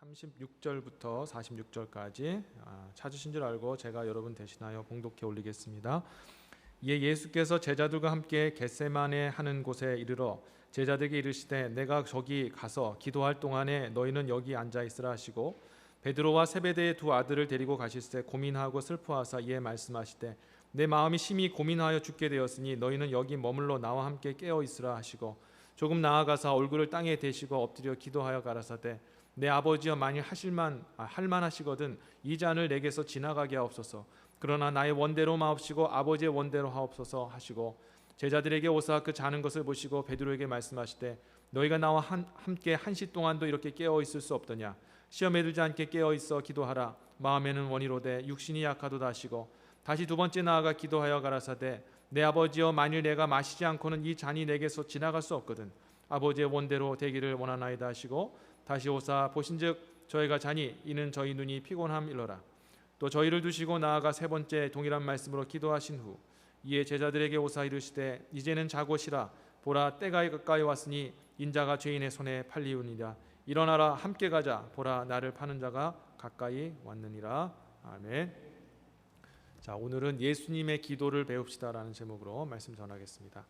36절부터 46절까지 찾으신 줄 알고 제가 여러분 대신하여 봉독해 올리겠습니다. 이에 예수께서 제자들과 함께 겟세마네 하는 곳에 이르러 제자들에게 이르시되 내가 저기 가서 기도할 동안에 너희는 여기 앉아 있으라 하시고 베드로와 세베대의 두 아들을 데리고 가실새 고민하고 슬퍼하사 이에 말씀하시되 내 마음이 심히 고민하여 죽게 되었으니 너희는 여기 머물러 나와 함께 깨어 있으라 하시고 조금 나아가사 얼굴을 땅에 대시고 엎드려 기도하여 가라사대 내 아버지여 만일 할만하시거든 이 잔을 내게서 지나가게 하옵소서. 그러나 나의 원대로 마옵시고 아버지의 원대로 하옵소서 하시고 제자들에게 오사 그 자는 것을 보시고 베드로에게 말씀하시되 너희가 나와 함께 한시 동안도 이렇게 깨어 있을 수 없더냐. 시험에 들지 않게 깨어 있어 기도하라. 마음에는 원이로되 육신이 약하도다 하시고 다시 두 번째 나아가 기도하여 가라사대 내 아버지여 만일 내가 마시지 않고는 이 잔이 내게서 지나갈 수 없거든 아버지의 원대로 되기를 원하나이다 하시고 다시 오사 보신즉 저희가 자니 이는 저희 눈이 피곤함일러라. 또 저희를 두시고 나아가 세 번째 동일한 말씀으로 기도하신 후 이에 제자들에게 오사 이르시되 이제는 자고 쉬라. 보라 때가 가까이 왔으니 인자가 죄인의 손에 팔리우니라. 일어나라 함께 가자. 보라 나를 파는 자가 가까이 왔느니라. 아멘. 자, 오늘은 예수님의 기도를 배웁시다라는 제목으로 말씀 전하겠습니다.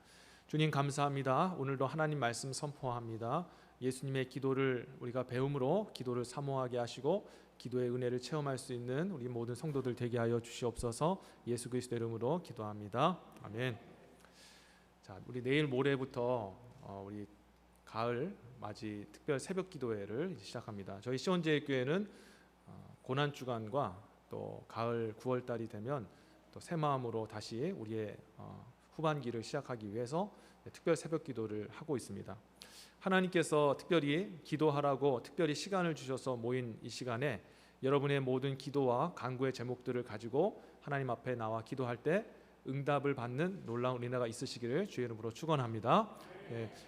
주님 감사합니다. 오늘도 하나님 말씀 선포합니다. 예수님의 기도를 우리가 배움으로 기도를 사모하게 하시고 기도의 은혜를 체험할 수 있는 우리 모든 성도들 되게 하여 주시옵소서. 예수 그리스도 이름으로 기도합니다. 아멘. 자, 우리 내일 모레부터 우리 가을 맞이 특별 새벽 기도회를 시작합니다. 저희 시온제일교회는 고난 주간과 또 가을 9월 달이 되면 또 새 마음으로 다시 우리의 후반기를 시작하기 위해서 특별 새벽 기도를 하고 있습니다. 하나님께서 특별히 기도하라고 특별히 시간을 주셔서 모인 이 시간에 여러분의 모든 기도와 간구의 제목들을 가지고 하나님 앞에 나와 기도할 때 응답을 받는 놀라운 은혜가 있으시기를 주의 이름으로 축원합니다.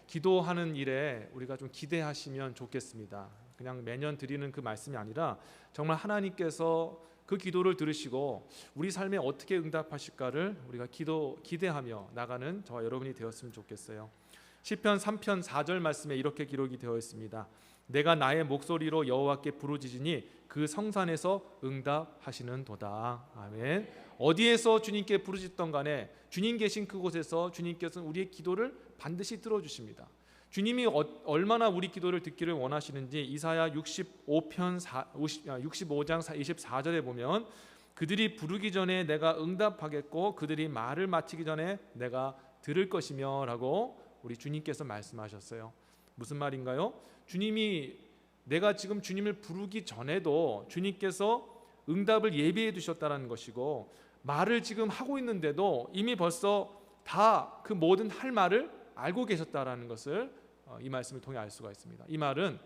기도하는 일에 우리가 좀 기대하시면 좋겠습니다. 그냥 매년 드리는 그 말씀이 아니라 정말 하나님께서 그 기도를 들으시고 우리 삶에 어떻게 응답하실까를 우리가 기대하며 나가는 저와 여러분이 되었으면 좋겠어요. 시편 3편 4절 말씀에 이렇게 기록이 되어 있습니다. 내가 나의 목소리로 여호와께 부르짖으니 그 성산에서 응답하시는 도다. 아멘. 어디에서 주님께 부르짖던 간에 주님 계신 그곳에서 주님께서는 우리의 기도를 반드시 들어주십니다. 주님이 얼마나 우리 기도를 듣기를 원하시는지 이사야 65장 24절에 보면 그들이 부르기 전에 내가 응답하겠고 그들이 말을 마치기 전에 내가 들을 것이며 라고 우리 주님께서 말씀하셨어요. 무슨 말인가요? 주님이 내가 지금 주님을 부르기 전에도 주님께서 응답을 예비해 두셨다는 것이고 말을 지금 하고 있는데도 이미 벌써 다 그 모든 할 말을 알고 계셨다라는 것을 이 말씀을 통해 알 수가 있습니다. 이 말은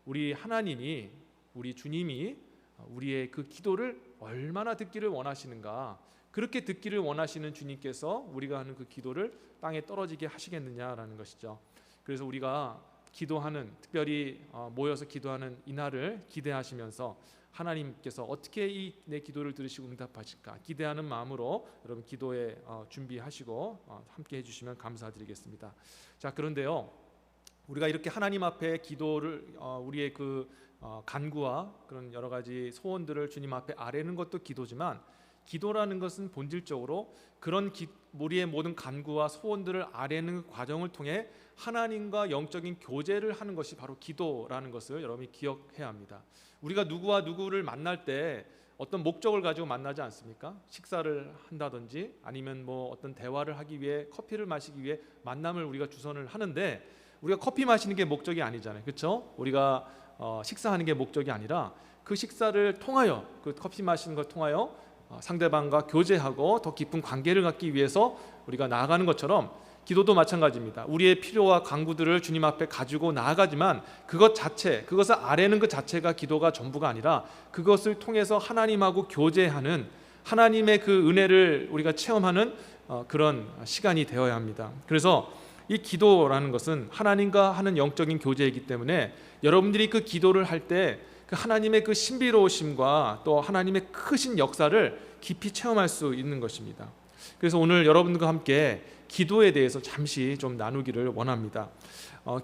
우리 하나님이 우리 주님이 우리의 그 기도를 얼마나 듣기를 원하시는가, 그렇게 듣기를 원하시는 주님께서 우리가 하는 그 기도를 땅에 떨어지게 하시겠느냐라는 것이죠. 그래서 우리가 기도하는, 특별히 모여서 기도하는 이날을 기대하시면서 하나님께서 어떻게 내 기도를 들으시고 응답하실까 기대하는 마음으로 여러분 기도에 준비하시고 함께 해주시면 감사드리겠습니다. 자, 그런데요, 우리가 이렇게 하나님 앞에 기도를 우리의 그 간구와 그런 여러 가지 소원들을 주님 앞에 아뢰는 것도 기도지만 기도라는 것은 본질적으로 그런 우리의 모든 간구와 소원들을 아뢰는 과정을 통해 하나님과 영적인 교제를 하는 것이 바로 기도라는 것을 여러분이 기억해야 합니다. 우리가 누구와 누구를 만날 때 어떤 목적을 가지고 만나지 않습니까? 식사를 한다든지 아니면 뭐 어떤 대화를 하기 위해 커피를 마시기 위해 만남을 우리가 주선을 하는데 우리가 커피 마시는 게 목적이 아니잖아요. 그렇죠? 우리가 식사하는 게 목적이 아니라 그 식사를 통하여 그 커피 마시는 걸 통하여 상대방과 교제하고 더 깊은 관계를 갖기 위해서 우리가 나아가는 것처럼 기도도 마찬가지입니다. 우리의 필요와 간구들을 주님 앞에 가지고 나아가지만 그것을 아뢰는 것 자체가 기도가 전부가 아니라 그것을 통해서 하나님하고 교제하는 하나님의 그 은혜를 우리가 체험하는 그런 시간이 되어야 합니다. 그래서 이 기도라는 것은 하나님과 하는 영적인 교제이기 때문에 여러분들이 그 기도를 할 때 그 하나님의 그 신비로우심과 또 하나님의 크신 역사를 깊이 체험할 수 있는 것입니다. 그래서 오늘 여러분들과 함께 기도에 대해서 잠시 좀 나누기를 원합니다.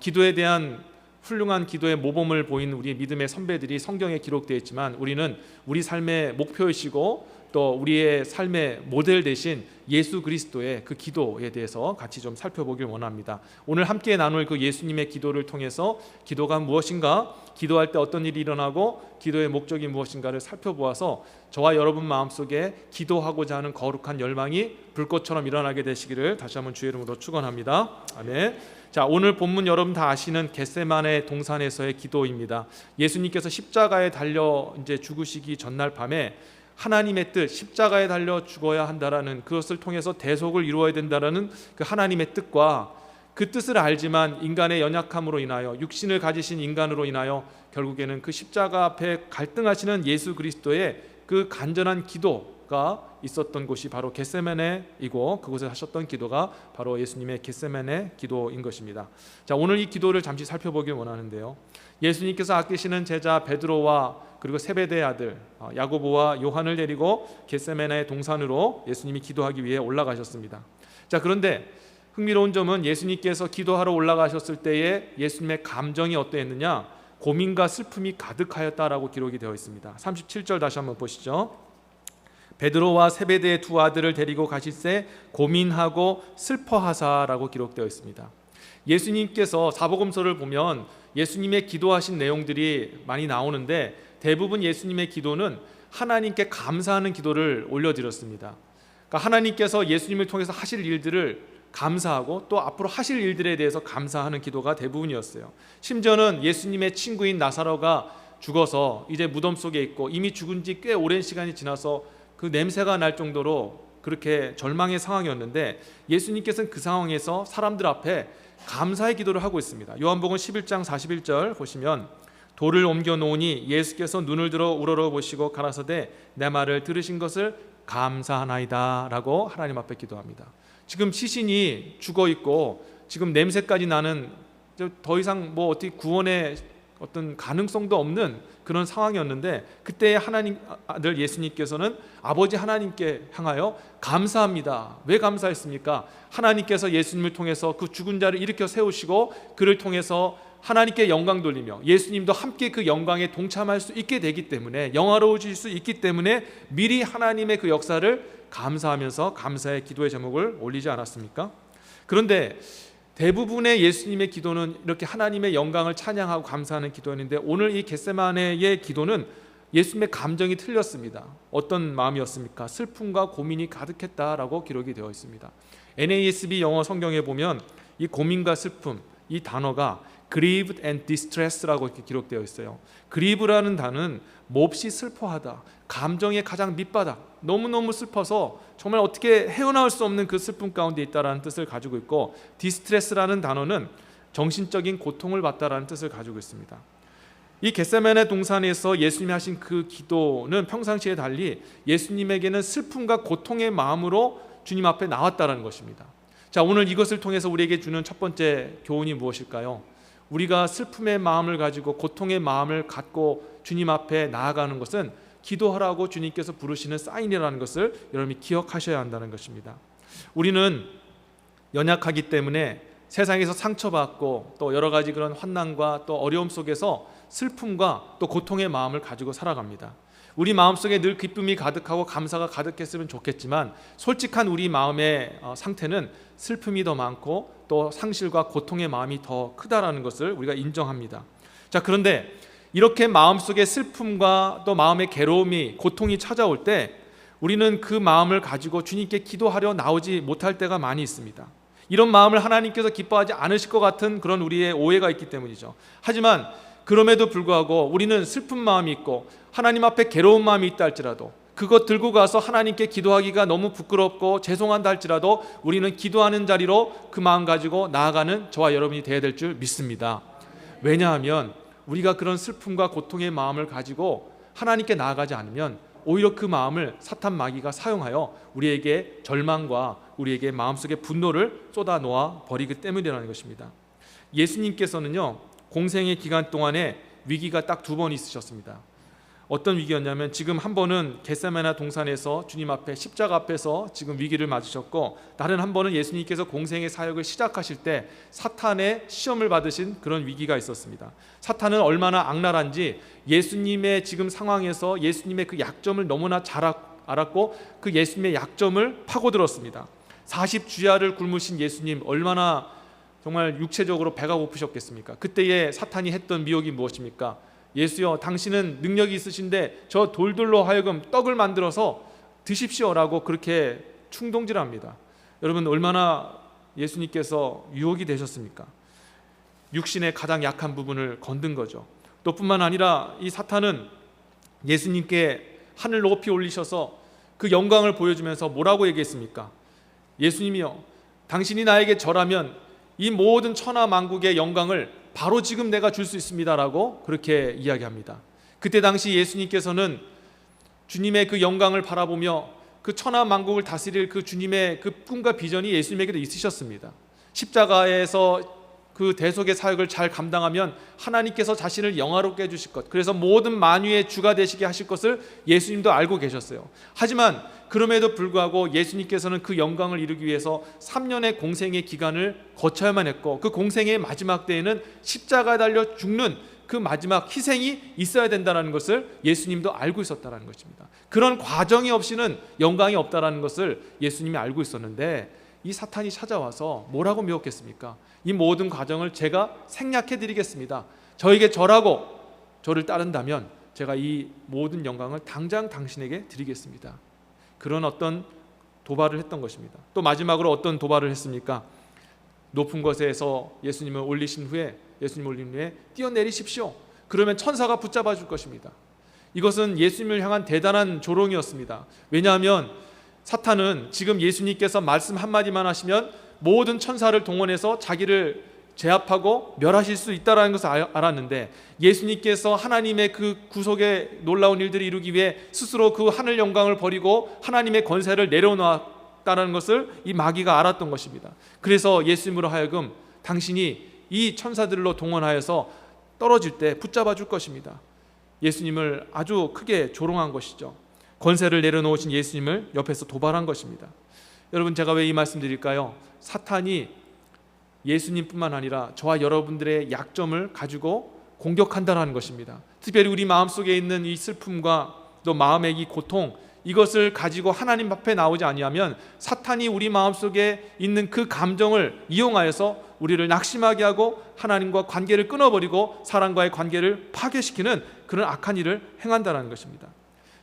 기도에 대한 훌륭한 기도의 모범을 보인 우리 믿음의 선배들이 성경에 기록되어 있지만 우리는 우리 삶의 목표이시고 또 우리의 삶의 모델 되신 예수 그리스도의 그 기도에 대해서 같이 좀 살펴보길 원합니다. 오늘 함께 나눌 그 예수님의 기도를 통해서 기도가 무엇인가, 기도할 때 어떤 일이 일어나고 기도의 목적이 무엇인가를 살펴보아서 저와 여러분 마음속에 기도하고자 하는 거룩한 열망이 불꽃처럼 일어나게 되시기를 다시 한번 주의 이름으로 축원합니다. 아멘. 자, 오늘 본문 여러분 다 아시는 겟세마네 동산에서의 기도입니다. 예수님께서 십자가에 달려 이제 죽으시기 전날 밤에 하나님의 뜻, 십자가에 달려 죽어야 한다라는, 그것을 통해서 대속을 이루어야 된다라는 그 하나님의 뜻과 그 뜻을 알지만 인간의 연약함으로 인하여, 육신을 가지신 인간으로 인하여 결국에는 그 십자가 앞에 갈등하시는 예수 그리스도의 그 간절한 기도가 있었던 곳이 바로 겟세마네이고, 그곳에 하셨던 기도가 바로 예수님의 겟세마네 기도인 것입니다. 자, 오늘 이 기도를 잠시 살펴보길 원하는데요, 예수님께서 아끼시는 제자 베드로와 그리고 세베대의 아들 야고보와 요한을 데리고 겟세마네 동산으로 예수님이 기도하기 위해 올라가셨습니다. 자, 그런데 흥미로운 점은 예수님께서 기도하러 올라가셨을 때에 예수님의 감정이 어떠했느냐, 고민과 슬픔이 가득하였다라고 기록이 되어 있습니다. 37절 다시 한번 보시죠. 베드로와 세베대의 두 아들을 데리고 가실새 고민하고 슬퍼하사라고 기록되어 있습니다. 예수님께서 사복음서를 보면 예수님의 기도하신 내용들이 많이 나오는데 대부분 예수님의 기도는 하나님께 감사하는 기도를 올려드렸습니다. 그러니까 하나님께서 예수님을 통해서 하실 일들을 감사하고 또 앞으로 하실 일들에 대해서 감사하는 기도가 대부분이었어요. 심지어는 예수님의 친구인 나사로가 죽어서 이제 무덤 속에 있고 이미 죽은 지 꽤 오랜 시간이 지나서 그 냄새가 날 정도로 그렇게 절망의 상황이었는데 예수님께서는 그 상황에서 사람들 앞에 감사의 기도를 하고 있습니다. 요한복음 11장 41절 보시면 돌을 옮겨 놓으니 예수께서 눈을 들어 우러러 보시고 가라사대 내 말을 들으신 것을 감사하나이다 라고 하나님 앞에 기도합니다. 지금 시신이 죽어 있고 지금 냄새까지 나는, 더 이상 뭐 어떻게 구원의 어떤 가능성도 없는 그런 상황이었는데 그때 하나님 아들 예수님께서는 아버지 하나님께 향하여 감사합니다. 왜 감사했습니까? 하나님께서 예수님을 통해서 그 죽은 자를 일으켜 세우시고 그를 통해서 하나님께 영광 돌리며 예수님도 함께 그 영광에 동참할 수 있게 되기 때문에, 영화로워질 수 있기 때문에 미리 하나님의 그 역사를 감사하면서 감사의 기도의 제목을 올리지 않았습니까? 그런데 대부분의 예수님의 기도는 이렇게 하나님의 영광을 찬양하고 감사하는 기도였는데 오늘 이 겟세마네의 기도는 예수님의 감정이 틀렸습니다. 어떤 마음이었습니까? 슬픔과 고민이 가득했다라고 기록이 되어 있습니다. NASB 영어 성경에 보면 이 고민과 슬픔, 이 단어가 grieved and distress라고 이렇게 기록되어 있어요. grieve라는 단어는 몹시 슬퍼하다, 감정의 가장 밑바닥, 너무너무 슬퍼서 정말 어떻게 헤어나올 수 없는 그 슬픔 가운데 있다라는 뜻을 가지고 있고, distress라는 단어는 정신적인 고통을 받다라는 뜻을 가지고 있습니다. 이 겟세마네 동산에서 예수님이 하신 그 기도는 평상시에 달리 예수님에게는 슬픔과 고통의 마음으로 주님 앞에 나왔다라는 것입니다. 자, 오늘 이것을 통해서 우리에게 주는 첫 번째 교훈이 무엇일까요? 우리가 슬픔의 마음을 가지고 고통의 마음을 갖고 주님 앞에 나아가는 것은 기도하라고 주님께서 부르시는 사인이라는 것을 여러분이 기억하셔야 한다는 것입니다. 우리는 연약하기 때문에 세상에서 상처받고 또 여러 가지 그런 환난과 또 어려움 속에서 슬픔과 또 고통의 마음을 가지고 살아갑니다. 우리 마음속에 늘 기쁨이 가득하고 감사가 가득했으면 좋겠지만 솔직한 우리 마음의 상태는 슬픔이 더 많고 또 상실과 고통의 마음이 더 크다라는 것을 우리가 인정합니다. 자, 그런데 이렇게 마음속에 슬픔과 또 마음의 괴로움이, 고통이 찾아올 때 우리는 그 마음을 가지고 주님께 기도하려 나오지 못할 때가 많이 있습니다. 이런 마음을 하나님께서 기뻐하지 않으실 것 같은 그런 우리의 오해가 있기 때문이죠. 하지만 그럼에도 불구하고 우리는 슬픈 마음이 있고 하나님 앞에 괴로운 마음이 있다 할지라도 그것 들고 가서 하나님께 기도하기가 너무 부끄럽고 죄송한다 할지라도 우리는 기도하는 자리로 그 마음 가지고 나아가는 저와 여러분이 되어야 될 줄 믿습니다. 왜냐하면 우리가 그런 슬픔과 고통의 마음을 가지고 하나님께 나아가지 않으면 오히려 그 마음을 사탄 마귀가 사용하여 우리에게 절망과 우리에게 마음속에 분노를 쏟아 놓아 버리기 때문이라는 것입니다. 예수님께서는요, 공생의 기간 동안에 위기가 딱 2번 있으셨습니다. 어떤 위기였냐면 지금 한 번은 겟세마네 동산에서 주님 앞에 십자가 앞에서 지금 위기를 맞으셨고, 다른 한 번은 예수님께서 공생의 사역을 시작하실 때 사탄의 시험을 받으신 그런 위기가 있었습니다. 사탄은 얼마나 악랄한지 예수님의 지금 상황에서 예수님의 그 약점을 너무나 잘 알았고 그 예수님의 약점을 파고들었습니다. 40주야를 굶으신 예수님, 얼마나 정말 육체적으로 배가 고프셨겠습니까? 그때에 사탄이 했던 미혹이 무엇입니까? 예수여, 당신은 능력이 있으신데 저 돌들로 하여금 떡을 만들어서 드십시오라고 그렇게 충동질합니다. 여러분, 얼마나 예수님께서 유혹이 되셨습니까? 육신의 가장 약한 부분을 건든 거죠. 또 뿐만 아니라 이 사탄은 예수님께 하늘 높이 올리셔서 그 영광을 보여주면서 뭐라고 얘기했습니까? 예수님이여, 당신이 나에게 절하면 이 모든 천하 만국의 영광을 바로 지금 내가 줄 수 있습니다라고 그렇게 이야기합니다. 그때 당시 예수님께서는 주님의 그 영광을 바라보며 그 천하 만국을 다스릴 그 주님의 그 꿈과 비전이 예수님에게도 있으셨습니다. 십자가에서 그 대속의 사역을 잘 감당하면 하나님께서 자신을 영화롭게 해주실 것, 그래서 모든 만유의 주가 되시게 하실 것을 예수님도 알고 계셨어요. 하지만 그럼에도 불구하고 예수님께서는 그 영광을 이루기 위해서 3년의 공생의 기간을 거쳐야만 했고, 그 공생의 마지막 때에는 십자가에 달려 죽는 그 마지막 희생이 있어야 된다는 것을 예수님도 알고 있었다는 것입니다. 그런 과정이 없이는 영광이 없다는 것을 예수님이 알고 있었는데, 이 사탄이 찾아와서 뭐라고 미혹했습니까? 이 모든 과정을 제가 생략해 드리겠습니다. 저에게 절하고 저를 따른다면 제가 이 모든 영광을 당장 당신에게 드리겠습니다. 그런 어떤 도발을 했던 것입니다. 또 마지막으로 어떤 도발을 했습니까? 높은 곳에서 예수님을 올리신 후에 뛰어내리십시오. 그러면 천사가 붙잡아 줄 것입니다. 이것은 예수님을 향한 대단한 조롱이었습니다. 왜냐하면 사탄은 지금 예수님께서 말씀 한마디만 하시면 모든 천사를 동원해서 자기를 제압하고 멸하실 수 있다는 것을 알았는데, 예수님께서 하나님의 그 구속의 놀라운 일들을 이루기 위해 스스로 그 하늘 영광을 버리고 하나님의 권세를 내려놓았다는 것을 이 마귀가 알았던 것입니다. 그래서 예수님으로 하여금 당신이 이 천사들로 동원하여서 떨어질 때 붙잡아 줄 것입니다. 예수님을 아주 크게 조롱한 것이죠. 권세를 내려놓으신 예수님을 옆에서 도발한 것입니다. 여러분, 제가 왜 이 말씀 드릴까요? 사탄이 예수님뿐만 아니라 저와 여러분들의 약점을 가지고 공격한다는 것입니다. 특별히 우리 마음속에 있는 이 슬픔과 또 마음의 이 고통, 이것을 가지고 하나님 앞에 나오지 아니하면 사탄이 우리 마음속에 있는 그 감정을 이용하여서 우리를 낙심하게 하고 하나님과 관계를 끊어버리고 사랑과의 관계를 파괴시키는 그런 악한 일을 행한다는 것입니다.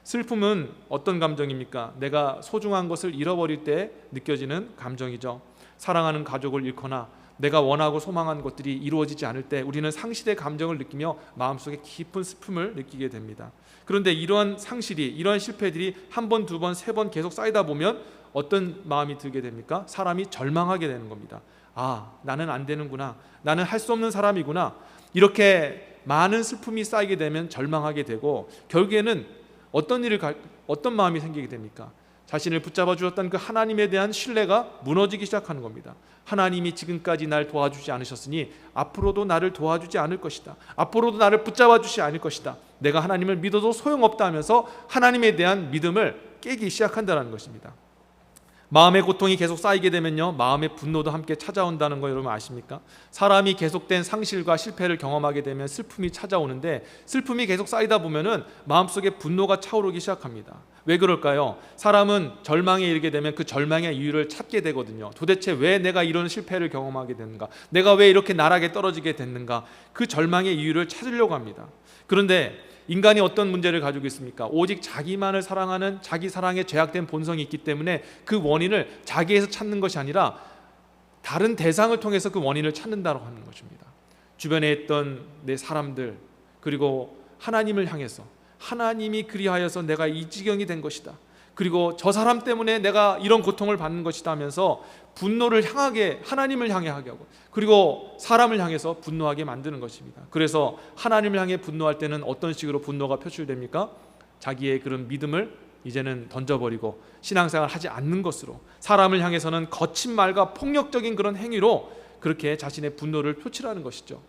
슬픔은 어떤 감정입니까? 내가 소중한 것을 잃어버릴 때 느껴지는 감정이죠. 사랑하는 가족을 잃거나 내가 원하고 소망한 것들이 이루어지지 않을 때 우리는 상실의 감정을 느끼며 마음속에 깊은 슬픔을 느끼게 됩니다. 그런데 이러한 상실이, 이러한 실패들이 한 번, 두 번, 세 번 계속 쌓이다 보면 어떤 마음이 들게 됩니까? 사람이 절망하게 되는 겁니다. 아, 나는 안 되는구나. 나는 할 수 없는 사람이구나. 이렇게 많은 슬픔이 쌓이게 되면 절망하게 되고, 결국에는 어떤 마음이 생기게 됩니까? 자신을 붙잡아 주셨던 그 하나님에 대한 신뢰가 무너지기 시작하는 겁니다. 하나님이 지금까지 날 도와주지 않으셨으니 앞으로도 나를 도와주지 않을 것이다. 앞으로도 나를 붙잡아 주지 않을 것이다. 내가 하나님을 믿어도 소용없다 하면서 하나님에 대한 믿음을 깨기 시작한다는 것입니다. 마음의 고통이 계속 쌓이게 되면요, 마음의 분노도 함께 찾아온다는 거 여러분 아십니까? 사람이 계속된 상실과 실패를 경험하게 되면 슬픔이 찾아오는데, 슬픔이 계속 쌓이다 보면은 마음속에 분노가 차오르기 시작합니다. 왜 그럴까요? 사람은 절망에 이르게 되면 그 절망의 이유를 찾게 되거든요. 도대체 왜 내가 이런 실패를 경험하게 됐는가? 내가 왜 이렇게 나락에 떨어지게 됐는가? 그 절망의 이유를 찾으려고 합니다. 그런데 인간이 어떤 문제를 가지고 있습니까? 오직 자기만을 사랑하는 자기 사랑에 죄악된 본성이 있기 때문에 그 원인을 자기에서 찾는 것이 아니라 다른 대상을 통해서 그 원인을 찾는다고 하는 것입니다. 주변에 있던 내 사람들, 그리고 하나님을 향해서 하나님이 그리하여서 내가 이 지경이 된 것이다, 그리고 저 사람 때문에 내가 이런 고통을 받는 것이다 하면서 분노를 향하게, 하나님을 향해 하게 하고, 그리고 사람을 향해서 분노하게 만드는 것입니다. 그래서 하나님을 향해 분노할 때는 어떤 식으로 분노가 표출됩니까? 자기의 그런 믿음을 이제는 던져버리고 신앙생활을 하지 않는 것으로, 사람을 향해서는 거친 말과 폭력적인 그런 행위로 그렇게 자신의 분노를 표출하는 것이죠.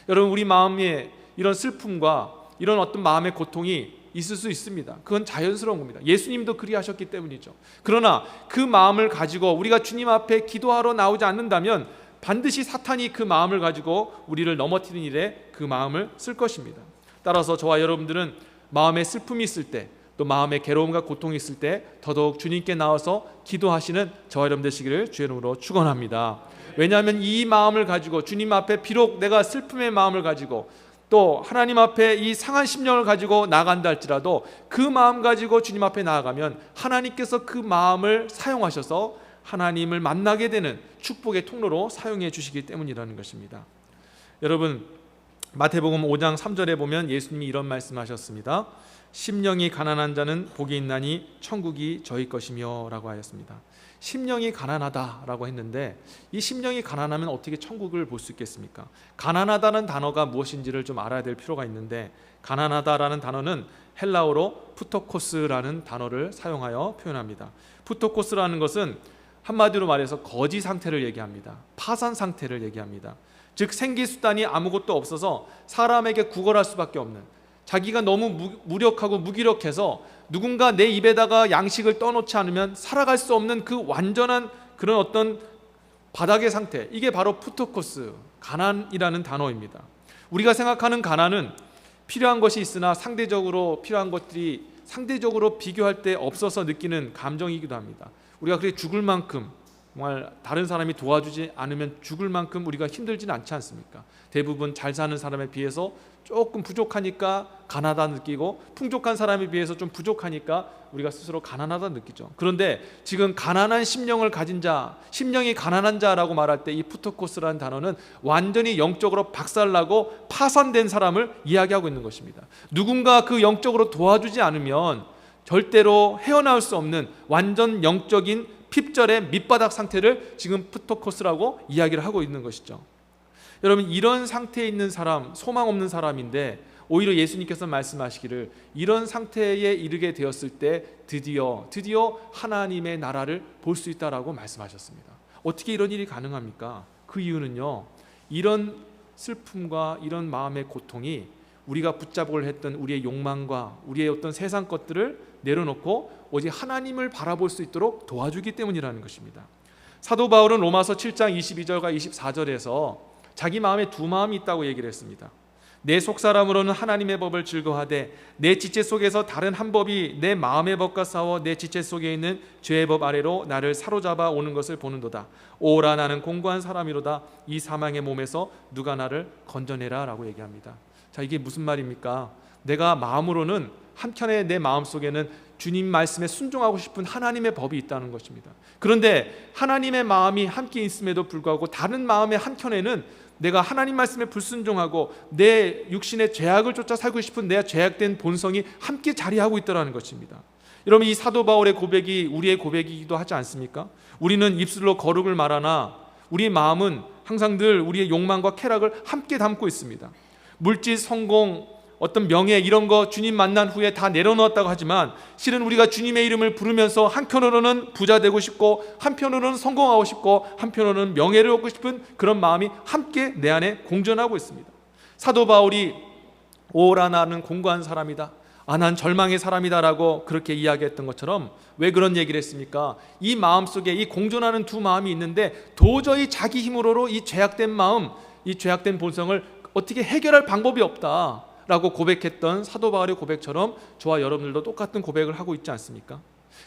여러분, 우리 마음에 이런 슬픔과 이런 어떤 마음의 고통이 있을 수 있습니다. 그건 자연스러운 겁니다. 예수님도 그리하셨기 때문이죠. 그러나 그 마음을 가지고 우리가 주님 앞에 기도하러 나오지 않는다면 반드시 사탄이 그 마음을 가지고 우리를 넘어뜨리는 일에 그 마음을 쓸 것입니다. 따라서 저와 여러분들은 마음에 슬픔이 있을 때, 또 마음에 괴로움과 고통이 있을 때 더더욱 주님께 나와서 기도하시는 저와 여러분 되시기를 주의 이름으로 축원합니다. 왜냐하면 이 마음을 가지고 주님 앞에 비록 내가 슬픔의 마음을 가지고 또 하나님 앞에 이 상한 심령을 가지고 나간다 할지라도 그 마음 가지고 주님 앞에 나아가면 하나님께서 그 마음을 사용하셔서 하나님을 만나게 되는 축복의 통로로 사용해 주시기 때문이라는 것입니다. 여러분, 마태복음 5장 3절에 보면 예수님이 이런 말씀하셨습니다. 심령이 가난한 자는 복이 있나니 천국이 저희 것이며 라고 하였습니다. 심령이 가난하다라고 했는데 이 심령이 가난하면 어떻게 천국을 볼 수 있겠습니까? 가난하다는 단어가 무엇인지를 좀 알아야 될 필요가 있는데, 가난하다라는 단어는 헬라어로 푸토코스라는 단어를 사용하여 표현합니다. 푸토코스라는 것은 한마디로 말해서 거지 상태를 얘기합니다. 파산 상태를 얘기합니다. 즉 생기 수단이 아무것도 없어서 사람에게 구걸할 수밖에 없는, 자기가 너무 무력하고 무기력해서 누군가 내 입에다가 양식을 떠놓지 않으면 살아갈 수 없는 그 완전한 그런 어떤 바닥의 상태, 이게 바로 푸토코스, 가난이라는 단어입니다. 우리가 생각하는 가난은 필요한 것이 있으나 상대적으로 필요한 것들이 상대적으로 비교할 때 없어서 느끼는 감정이기도 합니다. 우리가 그렇게 죽을 만큼, 정말 다른 사람이 도와주지 않으면 죽을 만큼 우리가 힘들지는 않지 않습니까? 대부분 잘 사는 사람에 비해서 조금 부족하니까 가난하다 느끼고, 풍족한 사람에 비해서 좀 부족하니까 우리가 스스로 가난하다 느끼죠. 그런데 지금 가난한 심령을 가진 자, 심령이 가난한 자라고 말할 때 이 푸토코스라는 단어는 완전히 영적으로 박살나고 파산된 사람을 이야기하고 있는 것입니다. 누군가 그 영적으로 도와주지 않으면 절대로 헤어나올 수 없는 완전 영적인 핍절의 밑바닥 상태를 지금 푸토코스라고 이야기를 하고 있는 것이죠. 여러분, 이런 상태에 있는 사람, 소망 없는 사람인데 오히려 예수님께서 말씀하시기를 이런 상태에 이르게 되었을 때 드디어 하나님의 나라를 볼 수 있다라고 말씀하셨습니다. 어떻게 이런 일이 가능합니까? 그 이유는요, 이런 슬픔과 이런 마음의 고통이 우리가 붙잡으려 했던 우리의 욕망과 우리의 어떤 세상 것들을 내려놓고 오직 하나님을 바라볼 수 있도록 도와주기 때문이라는 것입니다. 사도 바울은 로마서 7장 22절과 24절에서 자기 마음에 두 마음이 있다고 얘기를 했습니다. 내 속사람으로는 하나님의 법을 즐거워하되 내 지체 속에서 다른 한 법이 내 마음의 법과 싸워 내 지체 속에 있는 죄의 법 아래로 나를 사로잡아 오는 것을 보는도다. 오라, 나는 공고한 사람이로다. 이 사망의 몸에서 누가 나를 건져내라 라고 얘기합니다. 자, 이게 무슨 말입니까? 내가 마음으로는 한켠에 내 마음속에는 주님 말씀에 순종하고 싶은 하나님의 법이 있다는 것입니다. 그런데 하나님의 마음이 함께 있음에도 불구하고 다른 마음의 한켠에는 내가 하나님 말씀에 불순종하고 내 육신의 죄악을 쫓아 살고 싶은 내 죄악된 본성이 함께 자리하고 있다는 것입니다. 여러분, 이 사도 바울의 고백이 우리의 고백이기도 하지 않습니까? 우리는 입술로 거룩을 말하나 우리의 마음은 항상 늘 우리의 욕망과 쾌락을 함께 담고 있습니다. 물질, 성공, 어떤 명예, 이런 거 주님 만난 후에 다 내려놓았다고 하지만 실은 우리가 주님의 이름을 부르면서 한편으로는 부자 되고 싶고 한편으로는 성공하고 싶고 한편으로는 명예를 얻고 싶은 그런 마음이 함께 내 안에 공존하고 있습니다. 사도 바울이 오라, 나는 공고한 사람이다, 난 절망의 사람이다라고 그렇게 이야기했던 것처럼 왜 그런 얘기를 했습니까? 이 마음속에 이 공존하는 두 마음이 있는데 도저히 자기 힘으로 이 죄악된 마음, 이 죄악된 본성을 어떻게 해결할 방법이 없다 라고 고백했던 사도 바울의 고백처럼 저와 여러분들도 똑같은 고백을 하고 있지 않습니까?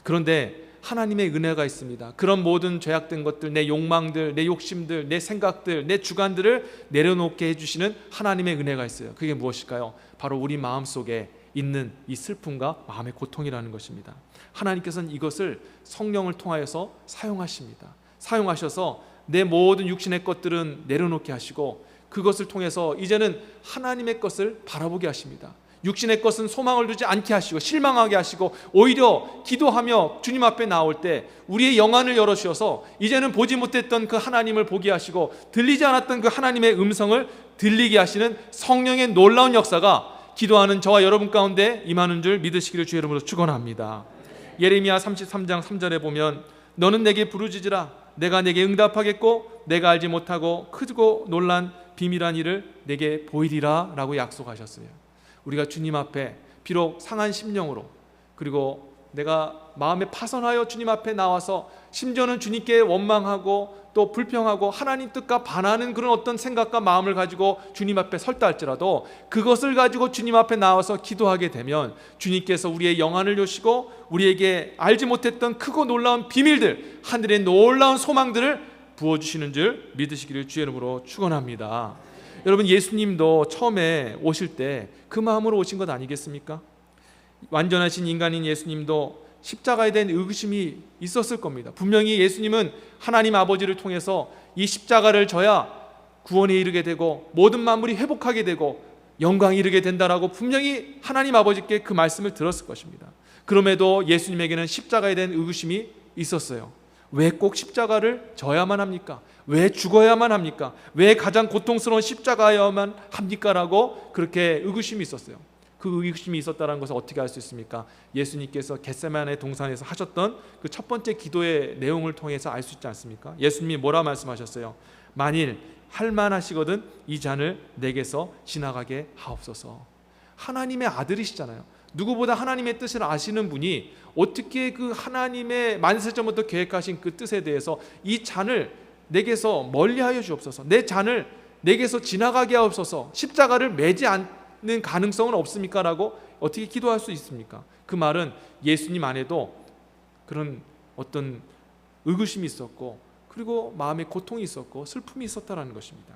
그런데 하나님의 은혜가 있습니다. 그런 모든 죄악된 것들, 내 욕망들, 내 욕심들, 내 생각들, 내 주관들을 내려놓게 해주시는 하나님의 은혜가 있어요. 그게 무엇일까요? 바로 우리 마음속에 있는 이 슬픔과 마음의 고통이라는 것입니다. 하나님께서는 이것을 성령을 통하여서 사용하십니다. 사용하셔서 내 모든 육신의 것들은 내려놓게 하시고 그것을 통해서 이제는 하나님의 것을 바라보게 하십니다. 육신의 것은 소망을 두지 않게 하시고 실망하게 하시고 오히려 기도하며 주님 앞에 나올 때 우리의 영안을 열어주셔서 이제는 보지 못했던 그 하나님을 보게 하시고 들리지 않았던 그 하나님의 음성을 들리게 하시는 성령의 놀라운 역사가 기도하는 저와 여러분 가운데 임하는 줄 믿으시기를 주의 이름으로 축원합니다. 예레미야 33장 3절에 보면 너는 내게 부르짖으라, 내가 내게 응답하겠고 내가 알지 못하고 크고 놀란 비밀한 일을 내게 보이리라 라고 약속하셨어요. 우리가 주님 앞에 비록 상한 심령으로, 그리고 내가 마음에 파선하여 주님 앞에 나와서 심지어는 주님께 원망하고 또 불평하고 하나님 뜻과 반하는 그런 어떤 생각과 마음을 가지고 주님 앞에 설다 할지라도 그것을 가지고 주님 앞에 나와서 기도하게 되면 주님께서 우리의 영안을 여시고 우리에게 알지 못했던 크고 놀라운 비밀들, 하늘의 놀라운 소망들을 부어주시는 줄 믿으시기를 주의 이름으로 축원합니다. 여러분, 예수님도 처음에 오실 때 그 마음으로 오신 것 아니겠습니까? 완전하신 인간인 예수님도 십자가에 대한 의구심이 있었을 겁니다. 분명히 예수님은 하나님 아버지를 통해서 이 십자가를 져야 구원에 이르게 되고 모든 만물이 회복하게 되고 영광에 이르게 된다라고 분명히 하나님 아버지께 그 말씀을 들었을 것입니다. 그럼에도 예수님에게는 십자가에 대한 의구심이 있었어요. 왜 꼭 십자가를 져야만 합니까? 왜 죽어야만 합니까? 왜 가장 고통스러운 십자가여야만 합니까? 라고 그렇게 의구심이 있었어요. 그 의구심이 있었다는 것을 어떻게 알 수 있습니까? 예수님께서 겟세마네 동산에서 하셨던 그 첫 번째 기도의 내용을 통해서 알 수 있지 않습니까? 예수님이 뭐라 말씀하셨어요? 만일 할만하시거든 이 잔을 내게서 지나가게 하옵소서. 하나님의 아들이시잖아요. 누구보다 하나님의 뜻을 아시는 분이 어떻게 그 하나님의 만세전부터 계획하신 그 뜻에 대해서 이 잔을 내게서 멀리하여 주옵소서, 내 잔을 내게서 지나가게 하옵소서, 십자가를 매지 않는 가능성은 없습니까? 라고 어떻게 기도할 수 있습니까? 그 말은 예수님 안에도 그런 어떤 의구심이 있었고, 그리고 마음에 고통이 있었고 슬픔이 있었다는 것입니다.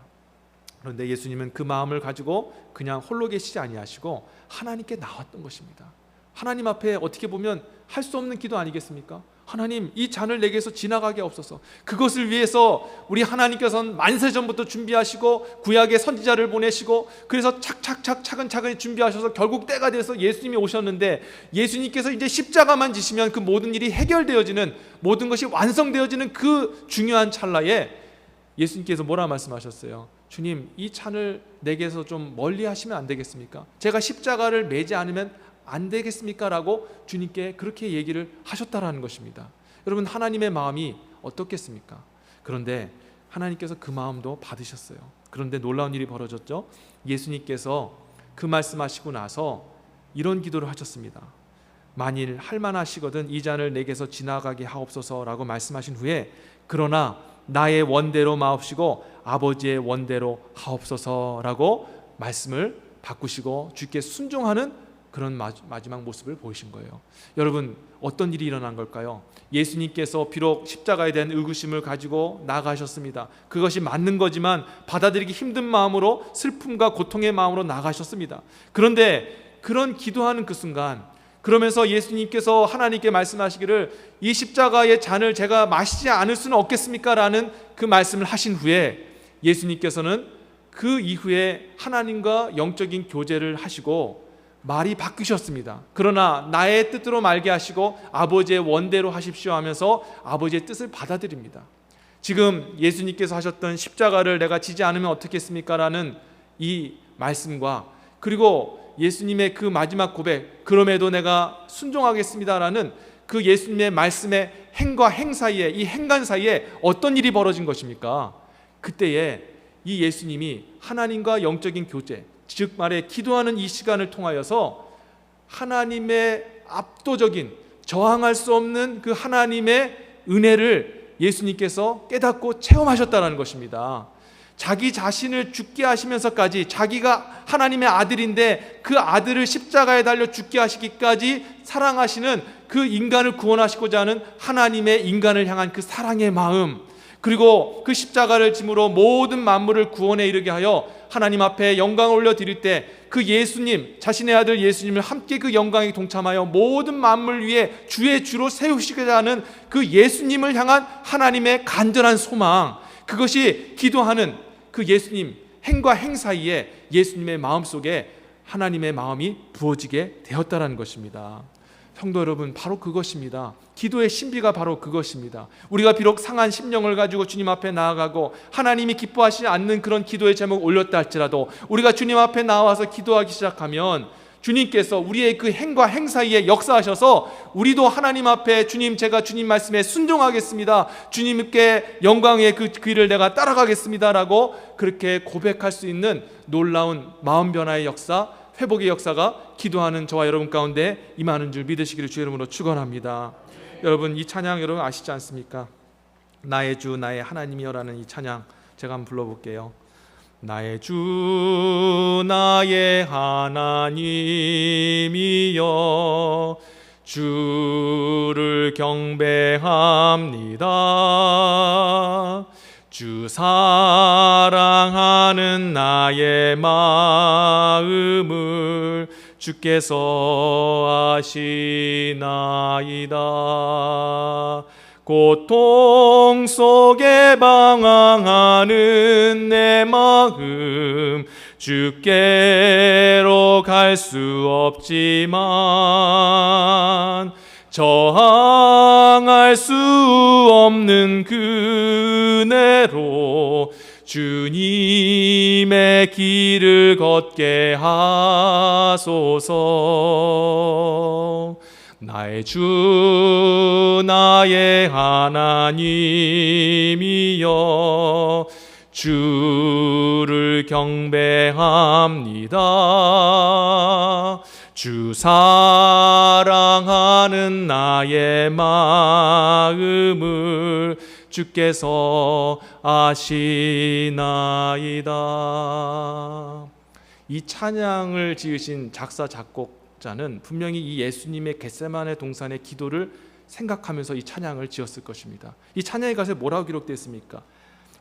그런데 예수님은 그 마음을 가지고 그냥 홀로 계시지 아니하시고 하나님께 나왔던 것입니다. 하나님 앞에 어떻게 보면 할 수 없는 기도 아니겠습니까? 하나님, 이 잔을 내게서 지나가게 하옵소서. 그것을 위해서 우리 하나님께서는 만세전부터 준비하시고 구약의 선지자를 보내시고 그래서 착착착 차근차근 준비하셔서 결국 때가 돼서 예수님이 오셨는데, 예수님께서 이제 십자가만 지시면 그 모든 일이 해결되어지는, 모든 것이 완성되어지는 그 중요한 찰나에 예수님께서 뭐라 말씀하셨어요? 주님, 이 잔을 내게서 좀 멀리 하시면 안 되겠습니까? 제가 십자가를 매지 않으면 안 되겠습니까? 라고 주님께 그렇게 얘기를 하셨다라는 것입니다. 여러분, 하나님의 마음이 어떻겠습니까? 그런데 하나님께서 그 마음도 받으셨어요. 그런데 놀라운 일이 벌어졌죠. 예수님께서 그 말씀하시고 나서 이런 기도를 하셨습니다. 만일 할만하시거든 이 잔을 내게서 지나가게 하옵소서라고 말씀하신 후에, 그러나 나의 원대로 마옵시고 아버지의 원대로 하옵소서라고 말씀을 바꾸시고 주께 순종하는 그런 마지막 모습을 보이신 거예요. 여러분, 어떤 일이 일어난 걸까요? 예수님께서 비록 십자가에 대한 의구심을 가지고 나가셨습니다. 그것이 맞는 거지만 받아들이기 힘든 마음으로, 슬픔과 고통의 마음으로 나가셨습니다. 그런데 그런 기도하는 그 순간, 그러면서 예수님께서 하나님께 말씀하시기를 이 십자가의 잔을 제가 마시지 않을 수는 없겠습니까? 라는 그 말씀을 하신 후에 예수님께서는 그 이후에 하나님과 영적인 교제를 하시고 말이 바뀌셨습니다. 그러나 나의 뜻대로 말게 하시고 아버지의 원대로 하십시오 하면서 아버지의 뜻을 받아들입니다. 지금 예수님께서 하셨던 십자가를 내가 지지 않으면 어떻겠습니까? 라는 이 말씀과, 그리고 예수님의 그 마지막 고백, 그럼에도 내가 순종하겠습니다 라는 그 예수님의 말씀의 행과 행 사이에, 이 행간 사이에 어떤 일이 벌어진 것입니까? 그때에 이 예수님이 하나님과 영적인 교제, 즉 말해 기도하는 이 시간을 통하여서 하나님의 압도적인, 저항할 수 없는 그 하나님의 은혜를 예수님께서 깨닫고 체험하셨다는 것입니다. 자기 자신을 죽게 하시면서까지, 자기가 하나님의 아들인데 그 아들을 십자가에 달려 죽게 하시기까지 사랑하시는 그 인간을 구원하시고자 하는 하나님의 인간을 향한 그 사랑의 마음, 그리고 그 십자가를 짐으로 모든 만물을 구원에 이르게 하여 하나님 앞에 영광을 올려드릴 때 그 예수님, 자신의 아들 예수님을 함께 그 영광에 동참하여 모든 만물 위에 주의 주로 세우시고자 하는 그 예수님을 향한 하나님의 간절한 소망, 그것이 기도하는 그 예수님 행과 행 사이에 예수님의 마음속에 하나님의 마음이 부어지게 되었다는 것입니다. 성도 여러분, 바로 그것입니다. 기도의 신비가 바로 그것입니다. 우리가 비록 상한 심령을 가지고 주님 앞에 나아가고 하나님이 기뻐하시지 않는 그런 기도의 제목 올렸다 할지라도, 우리가 주님 앞에 나와서 기도하기 시작하면 주님께서 우리의 그 행과 행 사이에 역사하셔서 우리도 하나님 앞에 주님, 제가 주님 말씀에 순종하겠습니다, 주님께 영광의 그 길을 내가 따라가겠습니다 라고 그렇게 고백할 수 있는 놀라운 마음 변화의 역사, 회복의 역사가 기도하는 저와 여러분 가운데 임하는 줄 믿으시기를 주 이름으로 축원합니다. 여러분, 이 찬양 여러분 아시지 않습니까? 나의 주 나의 하나님이여라는 이 찬양 제가 한번 불러볼게요. 나의 주 나의 하나님이여 주를 경배합니다. 주 사랑하는 나의 마음을 주께서 아시나이다. 고통 속에 방황하는 내 마음 주께로 갈 수 없지만 저항할 수 없는 그 은혜로 주님의 길을 걷게 하소서. 나의 주 나의 하나님이여 주를 경배합니다. 주 사랑하는 나의 마음을 주께서 아시나이다. 이 찬양을 지으신 작사 작곡자는 분명히 이 예수님의 겟세마네 동산의 기도를 생각하면서 이 찬양을 지었을 것입니다. 이 찬양의 가사에 뭐라고 기록되어 있습니까?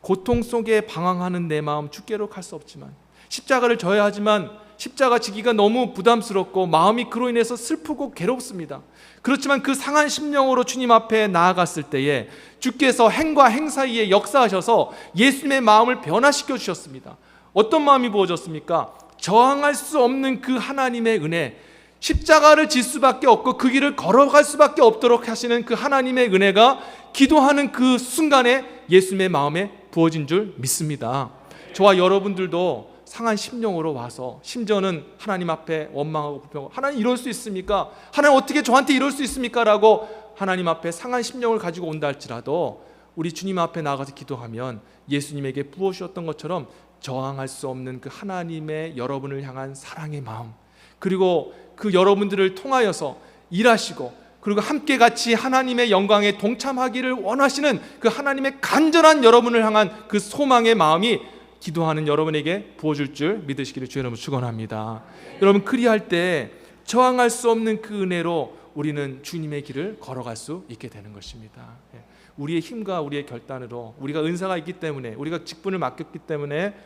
고통 속에 방황하는 내 마음 주께로 갈 수 없지만, 십자가를 져야 하지만 십자가 지기가 너무 부담스럽고 마음이 그로 인해서 슬프고 괴롭습니다. 그렇지만 그 상한 심령으로 주님 앞에 나아갔을 때에 주께서 행과 행 사이에 역사하셔서 예수님의 마음을 변화시켜 주셨습니다. 어떤 마음이 부어졌습니까? 저항할 수 없는 그 하나님의 은혜, 십자가를 질 수밖에 없고 그 길을 걸어갈 수밖에 없도록 하시는 그 하나님의 은혜가 기도하는 그 순간에 예수님의 마음에 부어진 줄 믿습니다. 저와 여러분들도 상한 심령으로 와서 심지어는 하나님 앞에 원망하고 불평하고, 하나님 이럴 수 있습니까? 하나님 어떻게 저한테 이럴 수 있습니까? 라고 하나님 앞에 상한 심령을 가지고 온다 할지라도 우리 주님 앞에 나가서 기도하면 예수님에게 부어주셨던 것처럼 저항할 수 없는 그 하나님의 여러분을 향한 사랑의 마음, 그리고 그 여러분들을 통하여서 일하시고 그리고 함께 같이 하나님의 영광에 동참하기를 원하시는 그 하나님의 간절한 여러분을 향한 그 소망의 마음이 기도하는 여러분에게 부어줄 줄 믿으시기를 주의 이름으로 축원합니다. 여러분, 그리할 때 저항할 수 없는 그 은혜로 우리는 주님의 길을 걸어갈 수 있게 되는 것입니다. 우리의 힘과 우리의 결단으로, 우리가 은사가 있기 때문에, 우리가 직분을 맡겼기 때문에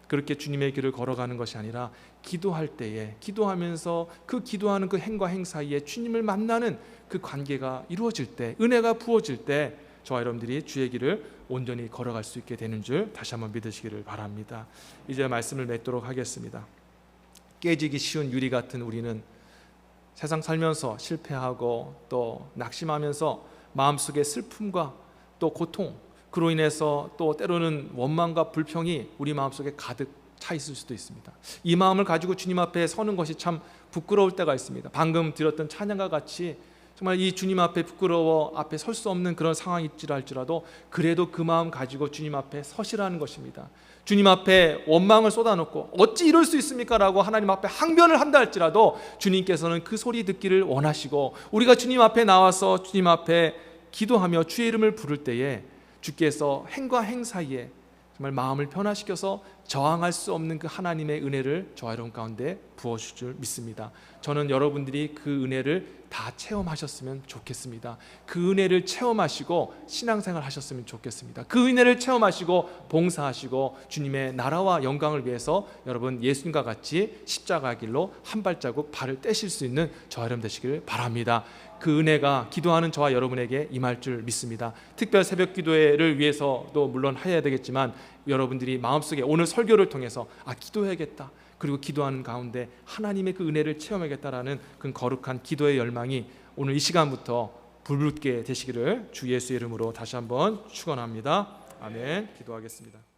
그렇게 주님의 길을 걸어가는 것이 아니라 기도할 때에, 기도하면서 그 기도하는 그 행과 행 사이에 주님을 만나는 그 관계가 이루어질 때, 은혜가 부어질 때 저와 여러분들이 주의 길을 온전히 걸어갈 수 있게 되는 줄 다시 한번 믿으시기를 바랍니다. 이제 말씀을 맺도록 하겠습니다. 깨지기 쉬운 유리 같은 우리는 세상 살면서 실패하고 또 낙심하면서 마음속에 슬픔과 또 고통, 그로 인해서 또 때로는 원망과 불평이 우리 마음속에 가득 차 있을 수도 있습니다. 이 마음을 가지고 주님 앞에 서는 것이 참 부끄러울 때가 있습니다. 방금 드렸던 찬양과 같이 정말 이 주님 앞에 부끄러워 앞에 설 수 없는 그런 상황이 있지라 할지라도 그래도 그 마음 가지고 주님 앞에 서시라는 것입니다. 주님 앞에 원망을 쏟아놓고 어찌 이럴 수 있습니까? 라고 하나님 앞에 항변을 한다 할지라도 주님께서는 그 소리 듣기를 원하시고, 우리가 주님 앞에 나와서 주님 앞에 기도하며 주의 이름을 부를 때에 주께서 행과 행 사이에 정말 마음을 변화시켜서 저항할 수 없는 그 하나님의 은혜를 저와 여러분 가운데 부어주실 줄 믿습니다. 저는 여러분들이 그 은혜를 다 체험하셨으면 좋겠습니다. 그 은혜를 체험하시고 신앙생활 하셨으면 좋겠습니다. 그 은혜를 체험하시고 봉사하시고 주님의 나라와 영광을 위해서 여러분 예수님과 같이 십자가 길로 한 발자국 발을 떼실 수 있는 저와 여러분 되시기를 바랍니다. 그 은혜가 기도하는 저와 여러분에게 임할 줄 믿습니다. 특별 새벽 기도회를 위해서도 물론 해야 되겠지만 여러분들이 마음속에 오늘 설교를 통해서 기도해야겠다, 그리고 기도하는 가운데 하나님의 그 은혜를 체험하겠다라는 그 거룩한 기도의 열망이 오늘 이 시간부터 불붙게 되시기를 주 예수의 이름으로 다시 한번 축원합니다. 아멘. 기도하겠습니다.